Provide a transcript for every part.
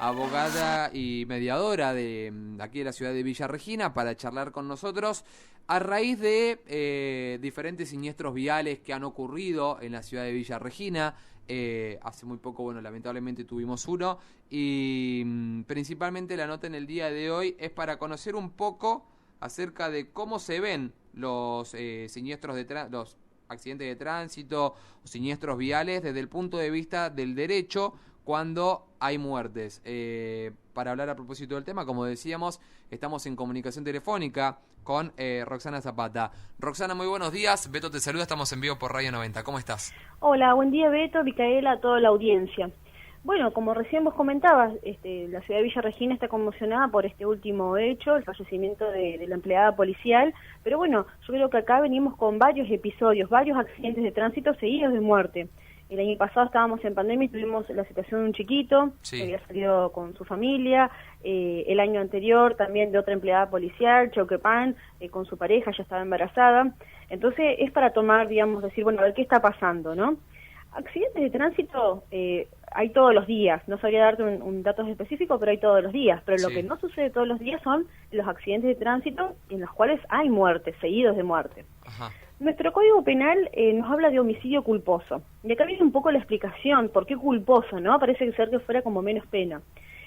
abogada y mediadora de aquí de la ciudad de Villa Regina, para charlar con nosotros a raíz de diferentes siniestros viales que han ocurrido en la ciudad de Villa Regina. Hace muy poco, bueno, lamentablemente tuvimos uno, y principalmente la nota en el día de hoy es para conocer un poco acerca de cómo se ven los siniestros los accidentes de tránsito o siniestros viales desde el punto de vista del derecho cuando hay muertes. Para hablar a propósito del tema, como decíamos, estamos en comunicación telefónica con Roxana Zapata. Roxana, muy buenos días. Beto te saluda, estamos en vivo por Radio 90. ¿Cómo estás? Hola, buen día Beto, Micaela, a toda la audiencia. Bueno, como recién vos comentabas, la ciudad de Villa Regina está conmocionada por este último hecho, el fallecimiento de la empleada policial, pero bueno, yo creo que acá venimos con varios episodios, varios accidentes de tránsito seguidos de muerte. El año pasado estábamos en pandemia y tuvimos la situación de un chiquito que había salido con su familia. El año anterior también de otra empleada policial, Choquepan, con su pareja, ya estaba embarazada. Entonces es para tomar, digamos, decir, bueno, a ver qué está pasando, ¿no? Accidentes de tránsito hay todos los días. No sabría darte un dato específico, pero hay todos los días. Pero lo que no sucede todos los días son los accidentes de tránsito en los cuales hay muertes, seguidos de muerte. Ajá. Nuestro Código Penal nos habla de homicidio culposo. Y acá viene un poco la explicación, ¿por qué culposo? ¿No? Parece ser que fuera como menos pena.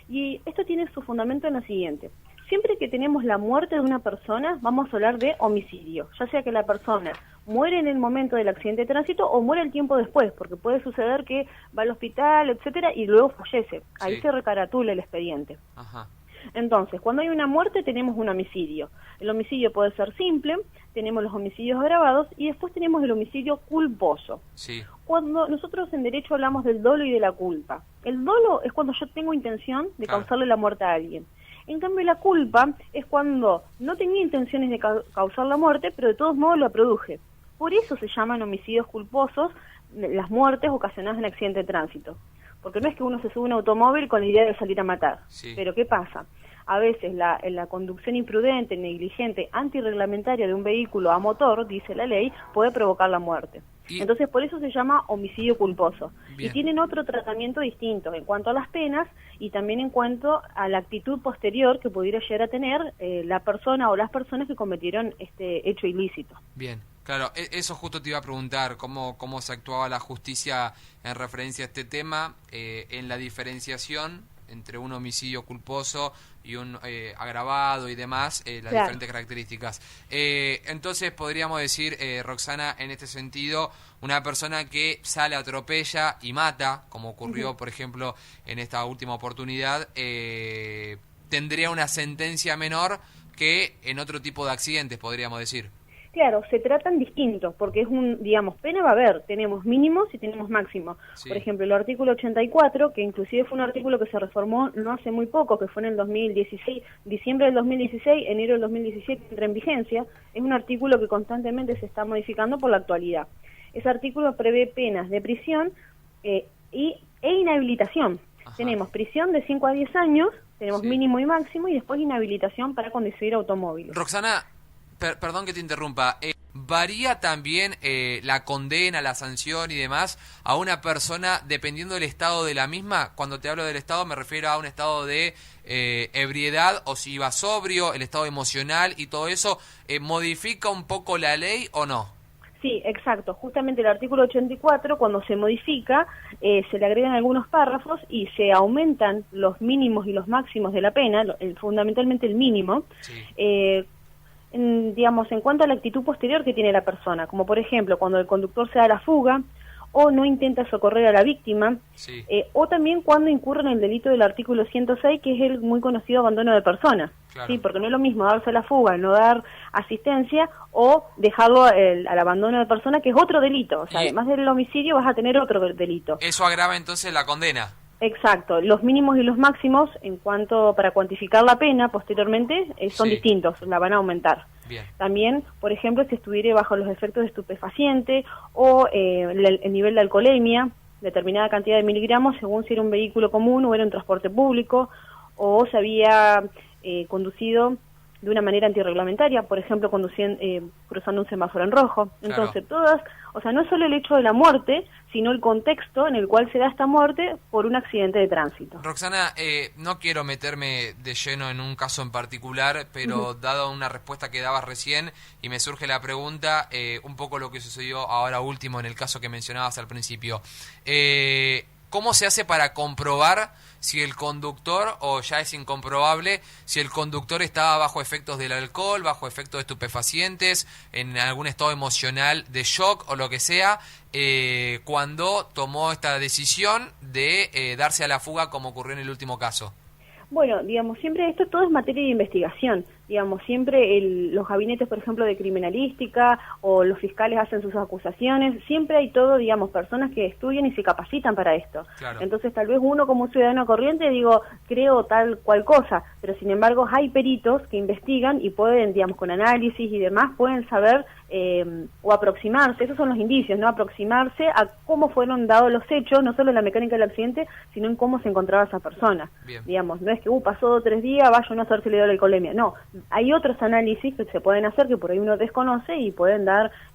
Y esto tiene su fundamento en lo siguiente. Siempre que tenemos la muerte de una persona, vamos a hablar de homicidio. Ya sea que la persona muere en el momento del accidente de tránsito o muere el tiempo después, porque puede suceder que va al hospital, etcétera, y luego fallece. Ahí se recaratula el expediente. Ajá. Entonces, cuando hay una muerte tenemos un homicidio. El homicidio puede ser simple, tenemos los homicidios agravados y después tenemos el homicidio culposo. Sí. Cuando nosotros en derecho hablamos del dolo y de la culpa. El dolo es cuando yo tengo intención de causarle la muerte a alguien. En cambio, la culpa es cuando no tenía intenciones de causar la muerte, pero de todos modos la produje. Por eso se llaman homicidios culposos las muertes ocasionadas en accidente de tránsito. Porque no es que uno se sube a un automóvil con la idea de salir a matar. Sí. Pero ¿qué pasa? A veces la conducción imprudente, negligente, antirreglamentaria de un vehículo a motor, dice la ley, puede provocar la muerte. Entonces por eso se llama homicidio culposo. Bien. Y tienen otro tratamiento distinto en cuanto a las penas y también en cuanto a la actitud posterior que pudiera llegar a tener la persona o las personas que cometieron este hecho ilícito. Bien. Claro, eso justo te iba a preguntar, cómo se actuaba la justicia en referencia a este tema, en la diferenciación entre un homicidio culposo y un agravado y demás, las diferentes características. Entonces podríamos decir, Roxana, en este sentido, una persona que sale, atropella y mata, como ocurrió, por ejemplo, en esta última oportunidad, tendría una sentencia menor que en otro tipo de accidentes, podríamos decir. Claro, se tratan distintos, porque es digamos, pena va a haber, tenemos mínimos y tenemos máximos. Sí. Por ejemplo, el artículo 84, que inclusive fue un artículo que se reformó no hace muy poco, que fue en el 2016, diciembre del 2016, enero del 2017 entra en vigencia, es un artículo que constantemente se está modificando por la actualidad. Ese artículo prevé penas de prisión e inhabilitación. Ajá. Tenemos prisión de 5 a 10 años, tenemos mínimo y máximo, y después inhabilitación para conducir automóviles. Roxana, perdón que te interrumpa, ¿varía también la condena, la sanción y demás a una persona dependiendo del estado de la misma? Cuando te hablo del estado me refiero a un estado de ebriedad, o si iba sobrio, el estado emocional y todo eso, ¿modifica un poco la ley o no? Sí, exacto. Justamente el artículo 84, cuando se modifica, se le agregan algunos párrafos y se aumentan los mínimos y los máximos de la pena, fundamentalmente el mínimo, digamos, en cuanto a la actitud posterior que tiene la persona, como por ejemplo cuando el conductor se da la fuga o no intenta socorrer a la víctima, o también cuando incurre en el delito del artículo 106, que es el muy conocido abandono de persona. Claro. Sí, porque no es lo mismo darse la fuga, no dar asistencia, o dejarlo al abandono de persona, que es otro delito. O sea, además del homicidio vas a tener otro delito. ¿Eso agrava entonces la condena? Exacto, los mínimos y los máximos en cuanto para cuantificar la pena posteriormente son distintos, la van a aumentar. Bien. También, por ejemplo, si estuviera bajo los efectos de estupefaciente o el nivel de alcoholemia, determinada cantidad de miligramos según si era un vehículo común o era un transporte público, o se había conducido de una manera antirreglamentaria, por ejemplo, cruzando un semáforo en rojo. Claro. Entonces, o sea, no es solo el hecho de la muerte, sino el contexto en el cual se da esta muerte por un accidente de tránsito. Roxana, no quiero meterme de lleno en un caso en particular, pero dado una respuesta que dabas recién, y me surge la pregunta, un poco lo que sucedió ahora último en el caso que mencionabas al principio. ¿Cómo se hace para comprobar si el conductor, o ya es incomprobable, si el conductor estaba bajo efectos del alcohol, bajo efectos de estupefacientes, en algún estado emocional de shock o lo que sea, cuando tomó esta decisión de darse a la fuga como ocurrió en el último caso? Bueno, digamos, siempre esto todo es materia de investigación. Digamos, siempre los gabinetes, por ejemplo, de criminalística o los fiscales hacen sus acusaciones. Siempre hay todo, digamos, personas que estudian y se capacitan para esto. Claro. Entonces, tal vez uno como un ciudadano corriente, creo tal cual cosa. Pero, sin embargo, hay peritos que investigan y pueden, digamos, con análisis y demás, pueden saber o aproximarse. Esos son los indicios, ¿no? Aproximarse a cómo fueron dados los hechos, no solo en la mecánica del accidente, sino en cómo se encontraba esa persona. Bien. Digamos, no es que pasó 2 o 3 días, vaya uno a hacer si le dio la alcoholemia. No, hay otros análisis que se pueden hacer que por ahí uno desconoce y pueden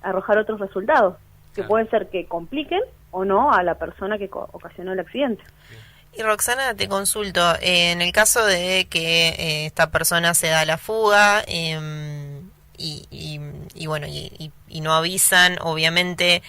arrojar otros resultados, que Claro. pueden ser que compliquen o no a la persona que ocasionó el accidente. Y Roxana, te consulto, en el caso de que esta persona se da a la fuga y no avisan, obviamente,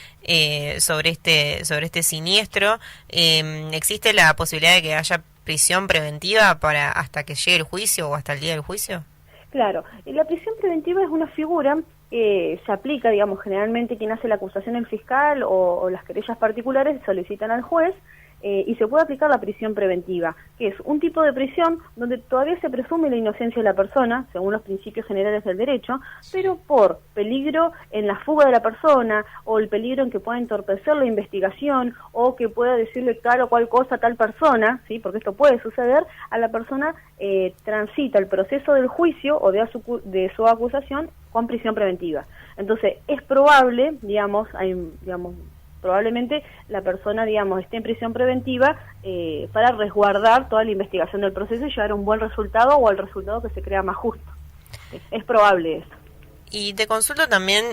sobre este siniestro, ¿existe la posibilidad de que haya prisión preventiva para hasta que llegue el juicio o hasta el día del juicio? Claro, la prisión preventiva es una figura que se aplica, digamos, generalmente quien hace la acusación, el fiscal o las querellas particulares solicitan al juez y se puede aplicar la prisión preventiva, que es un tipo de prisión donde todavía se presume la inocencia de la persona, según los principios generales del derecho, pero por peligro en la fuga de la persona o el peligro en que pueda entorpecer la investigación o que pueda decirle tal o cual cosa a tal persona, ¿sí? Porque esto puede suceder, a la persona transita el proceso del juicio o de su acusación con prisión preventiva. Entonces, es probable, probablemente la persona, esté en prisión preventiva para resguardar toda la investigación del proceso y llegar a un buen resultado o al resultado que se crea más justo. Es probable eso. Y te consulto también,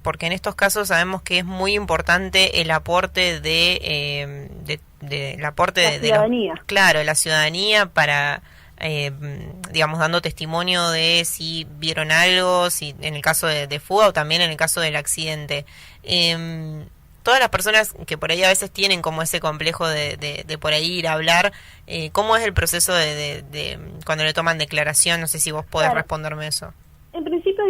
porque en estos casos sabemos que es muy importante el aporte de La ciudadanía. La ciudadanía para, dando testimonio de si vieron algo, si en el caso de fuga o también en el caso del accidente. Todas las personas que por ahí a veces tienen como ese complejo de por ahí ir a hablar, ¿cómo es el proceso de cuando le toman declaración? No sé si vos podés responderme eso. En principio,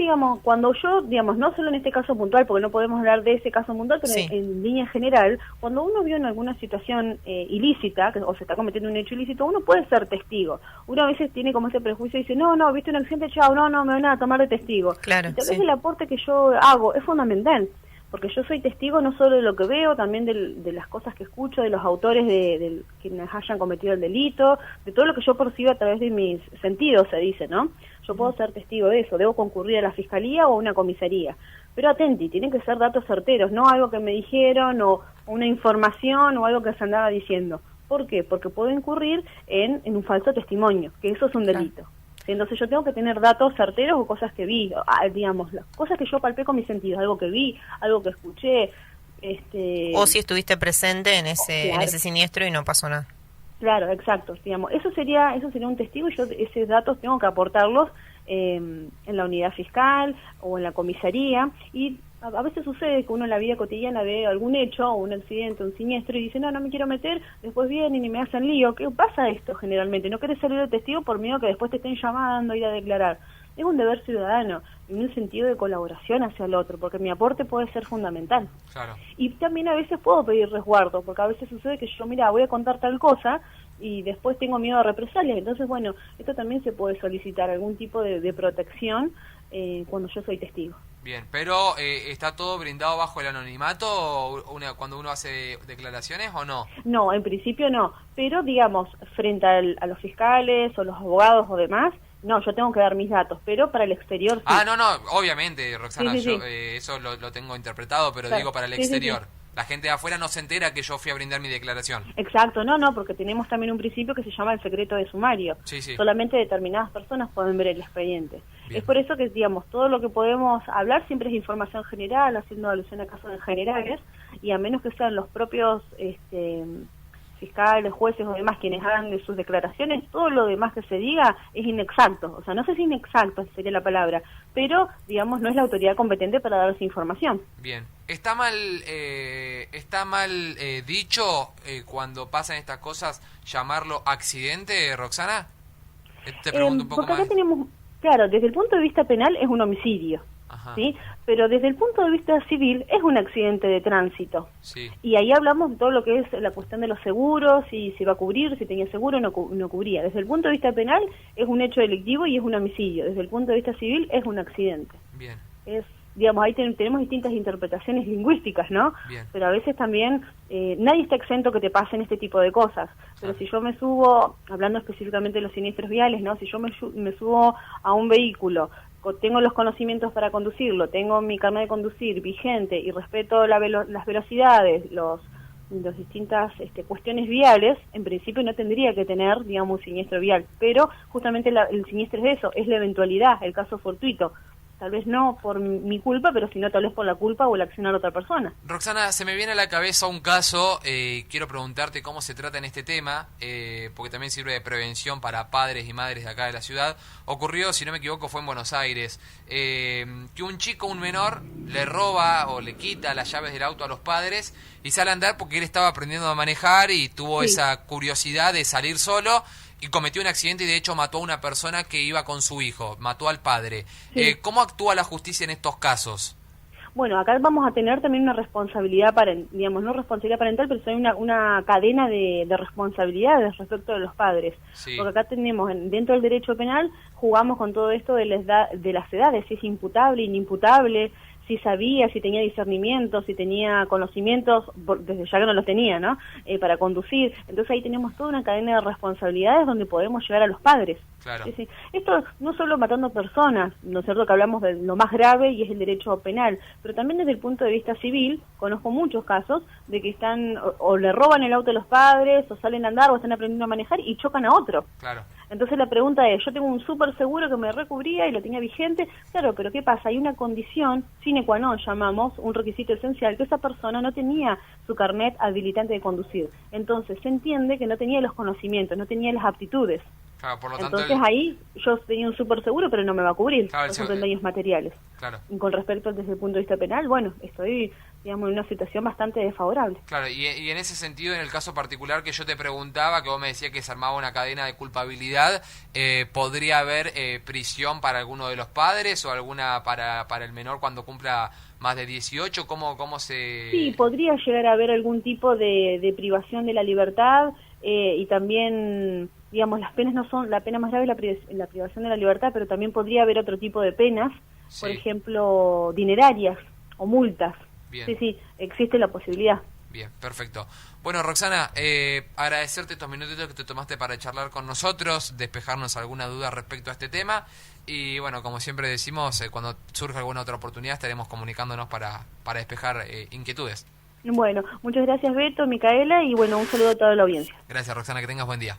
cuando yo, no solo en este caso puntual, porque no podemos hablar de ese caso puntual, pero Sí. en línea general, cuando uno vio en alguna situación ilícita, o se está cometiendo un hecho ilícito, uno puede ser testigo. Uno a veces tiene como ese prejuicio y dice, no, viste un accidente, chao, no, me van a tomar de testigo. Claro, Y tal vez sí. el aporte que yo hago es fundamental, porque yo soy testigo no solo de lo que veo, también de las cosas que escucho, de los autores de quienes hayan cometido el delito, de todo lo que yo percibo a través de mis sentidos, se dice, ¿no? Yo puedo ser testigo de eso, debo concurrir a la fiscalía o a una comisaría. Pero atenti, tienen que ser datos certeros, no algo que me dijeron o una información o algo que se andaba diciendo. ¿Por qué? Porque puedo incurrir en un falso testimonio, que eso es un delito. Entonces yo tengo que tener datos certeros o cosas que vi, las cosas que yo palpé con mis sentidos, algo que vi, algo que escuché. O si estuviste presente en ese Claro. en ese siniestro y no pasó nada. Claro, exacto. Eso sería un testigo y yo esos datos tengo que aportarlos en la unidad fiscal o en la comisaría. Y a veces sucede que uno en la vida cotidiana ve algún hecho o un accidente, un siniestro y dice, no me quiero meter, después vienen y me hacen lío. ¿Qué pasa esto generalmente? No querés salir de testigo por miedo que después te estén llamando a ir a declarar. Es un deber ciudadano, en un sentido de colaboración hacia el otro, porque mi aporte puede ser fundamental. Claro. Y también a veces puedo pedir resguardo, porque a veces sucede que yo, voy a contar tal cosa y después tengo miedo a represalias. Entonces, esto también se puede solicitar, algún tipo de protección cuando yo soy testigo. Bien, pero ¿está todo brindado bajo el anonimato cuando uno hace declaraciones o no? No, en principio no, pero frente a los fiscales o los abogados o demás, no, yo tengo que dar mis datos, pero para el exterior sí. No, obviamente, Roxana, Sí. yo eso lo tengo interpretado, pero Claro, digo para el sí. exterior. La gente de afuera no se entera que yo fui a brindar mi declaración. Exacto, no, porque tenemos también un principio que se llama el secreto de sumario. Sí, sí. Solamente determinadas personas pueden ver el expediente. Bien. Es por eso que, digamos, todo lo que podemos hablar siempre es información general, haciendo alusión a casos generales, y a menos que sean los propios fiscales, jueces o demás quienes hagan de sus declaraciones, todo lo demás que se diga es inexacto. O sea, no sé si inexacto sería la palabra, pero, digamos, no es la autoridad competente para dar esa información. Bien. ¿Está mal dicho cuando pasan estas cosas llamarlo accidente, Roxana? Te pregunto un poco porque acá más. tenemos, claro, desde el punto de vista penal es un homicidio, ¿sí? Pero desde el punto de vista civil es un accidente de tránsito. Sí. Y ahí hablamos de todo lo que es la cuestión de los seguros, si se va a cubrir, si tenía seguro o no cubría. Desde el punto de vista penal es un hecho delictivo y es un homicidio. Desde el punto de vista civil es un accidente. Bien. Digamos, ahí tenemos distintas interpretaciones lingüísticas, ¿no? Bien. Pero a veces también nadie está exento que te pasen este tipo de cosas. Pero si yo me subo, hablando específicamente de los siniestros viales, ¿no? Si yo me subo a un vehículo, tengo los conocimientos para conducirlo, tengo mi carnet de conducir vigente y respeto las velocidades, las distintas cuestiones viales, en principio no tendría que tener, digamos, un siniestro vial. Pero justamente el siniestro es eso, es la eventualidad, el caso fortuito. Tal vez no por mi culpa, pero sino tal vez por la culpa o el accionar de otra persona. Roxana, se me viene a la cabeza un caso, quiero preguntarte cómo se trata en este tema, porque también sirve de prevención para padres y madres de acá de la ciudad. Ocurrió, si no me equivoco, fue en Buenos Aires, que un chico, un menor, le roba o le quita las llaves del auto a los padres y sale a andar porque él estaba aprendiendo a manejar y tuvo esa curiosidad de salir solo. Y cometió un accidente y de hecho mató a una persona que iba con su hijo, mató al padre. Sí. ¿Cómo actúa la justicia en estos casos? Bueno, acá vamos a tener también una responsabilidad digamos, no responsabilidad parental, pero hay una cadena de responsabilidades respecto de los padres. Sí. Porque acá tenemos, dentro del derecho penal, jugamos con todo esto de las edades, si es imputable, inimputable, si sabía, si tenía discernimiento, si tenía conocimientos, desde ya que no los tenía, ¿no? Para conducir. Entonces ahí tenemos toda una cadena de responsabilidades donde podemos llegar a los padres. Claro. Es decir, esto no solo matando personas, ¿no es cierto?, que hablamos de lo más grave y es el derecho penal, pero también desde el punto de vista civil, conozco muchos casos de que están o le roban el auto a los padres, o salen a andar, o están aprendiendo a manejar y chocan a otro. Claro. Entonces la pregunta es, yo tengo un súper seguro que me recubría y lo tenía vigente, claro, pero ¿qué pasa? Hay una condición sine qua non, llamamos, un requisito esencial, que esa persona no tenía su carnet habilitante de conducir. Entonces se entiende que no tenía los conocimientos, no tenía las aptitudes. Claro, por lo tanto, Entonces ahí yo tenía un súper seguro, pero no me va a cubrir, Claro, por ejemplo, en daños materiales. Claro. Y con respecto desde el punto de vista penal, bueno, estoy, digamos, en una situación bastante desfavorable. Claro, y en ese sentido, en el caso particular que yo te preguntaba, que vos me decías que se armaba una cadena de culpabilidad, ¿podría haber prisión para alguno de los padres o alguna para el menor cuando cumpla más de 18? ¿Cómo se...? Sí, podría llegar a haber algún tipo de privación de la libertad y también, digamos, las penas no son, la pena más grave es la privación de la libertad, pero también podría haber otro tipo de penas, por ejemplo, dinerarias o multas. Bien. Sí, existe la posibilidad. Bien, perfecto. Bueno, Roxana, agradecerte estos minutitos que te tomaste para charlar con nosotros, despejarnos alguna duda respecto a este tema y bueno, como siempre decimos, cuando surja alguna otra oportunidad estaremos comunicándonos para despejar inquietudes. Bueno, muchas gracias Beto, Micaela y bueno, un saludo a toda la audiencia. Gracias, Roxana, que tengas buen día.